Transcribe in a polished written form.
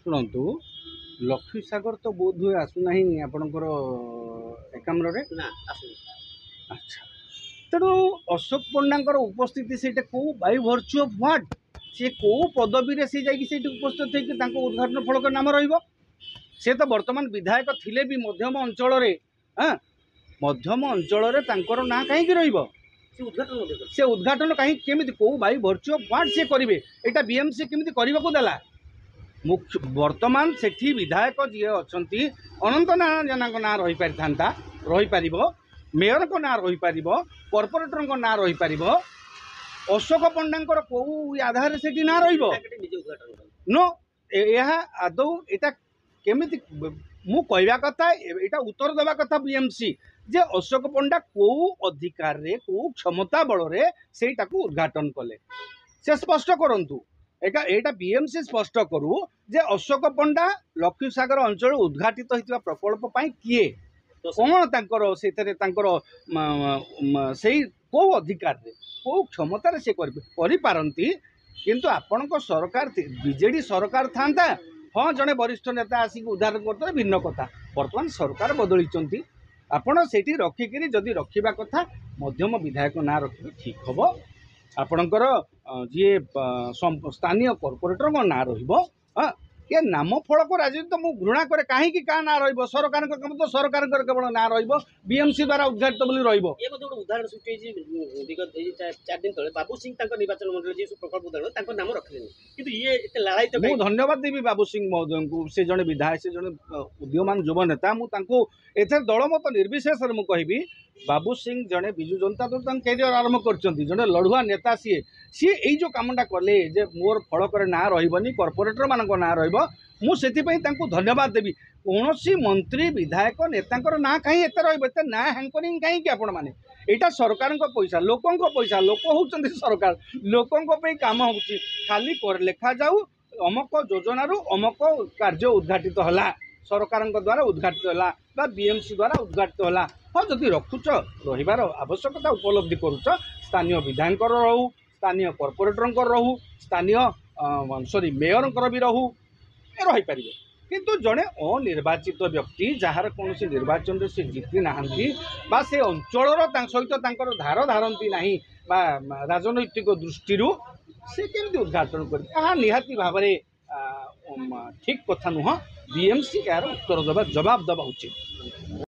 शुणु लक्ष्मी सागर तो बोध हुए आसुना आपणकर एकाम्रे ना आसुनी। अच्छा तेणु अशोक पंडा उपस्थिति से कौ बाय भर्चु ऑफ व्हाट सी कौ पदवी रे सी जाकि उपस्थित होकर उद्घाटन फलक नाम रे तो वर्तमान विधायक थिले भी मध्यम अंचल मध्यम अंचल ना कहीं से उद्घाटन कहीं केमी कौ बाय भर्चु ऑफ व्हाट सी करेंगे यहाँ बीएमसी केमी करने देला मुख्य वर्तमान से विधायक जी अच्छा अनंत नारायण जेना ना रही पारि था रही पार मेयर को ना रही पार कॉर्पोरेटर को ना रही पार अशोक पंडा कौ आधार से ना नो यह आदौ यहाँ केमी मु कहवा कथा यहाँ उत्तर देवा कथा बीएमसी जे अशोक पंडा कौ अधिकार रे कौ क्षमता बल रे सेटा को उद्घाटन कले से स्पष्ट करंतु एटा बीएमसी स्पष्ट करू जे अशोक पंडा लक्ष्मी सागर अंचल उद्घाटित होता प्रकल्प किए कौन से कौ अधिकार रे कौ क्षमतार से करपारती किंतु आपण सरकार बीजेडी सरकार था हाँ जड़े वरिष्ठ नेता आसिक उद्धार करते भिन्न कथा बर्तमान सरकार बदली आपण से रखिकी जदि रखा कथा मध्यम विधायक ना रखिए ठीक हम आपणकर जी स्थानीय कॉर्पोरेटर को ना हाँ ये नाम फलक राजनीति तो मुझे घृणा करे कहीं क्या ना सरकार तो सरकार केवल ना बीएमसी द्वारा उद्घाटित उदाहरण सृष्टि विगत 4 दिन तले बाबू सिंह निर्वाचन मंडल जी प्रकल्प उदाहरण नाम रखिले कि ये लालायित मुझे धन्यवाद देवी बाबू सिंह महोदय को से जड़े विधायक से जड़े उदीयमान युव नेता मुझे दलमत निर्विशेष मुझे बाबू सिंह जड़े बिजु जनता दल कैरियर आरंभ कर जड़े लड़ुआ नेता सी सी यही जो कामटा कले जे मोर फलक ना रही कॉर्पोरेटर मान ना मुझे धन्यवाद देवी कौन सी मंत्री विधायक नेता ना कहीं एत रही ना हैंकरिंग कहीं आपण मैंने यहाँ सरकार पैसा लोकों पैसा लोक होती सरकार लोकों कम हो खाली लेखा जाऊ अमुक योजना अमुक कार्य उद्घाटित है सरकार द्वारा उद्घाटित है बीएमसी द्वारा उद्घाटित है हाँ जदि रखुच रहीबार आवश्यकता उपलब्धि करुच स्थानीय विधायक रहू स्थानीय कॉर्पोरेटर रहू स्थानीय सॉरी मेयर भी रहू रही पारे किंतु जड़े अनिर्वाचित व्यक्ति जार कौन निर्वाचन से जीति ना से अंचल सहित धार धारती ना राजनैतिक दृष्टि से केमती उद्घाटन कर निहाती भाव ठीक कथा नुह बीएमसी यार उत्तर देवा जवाब देवा उचित।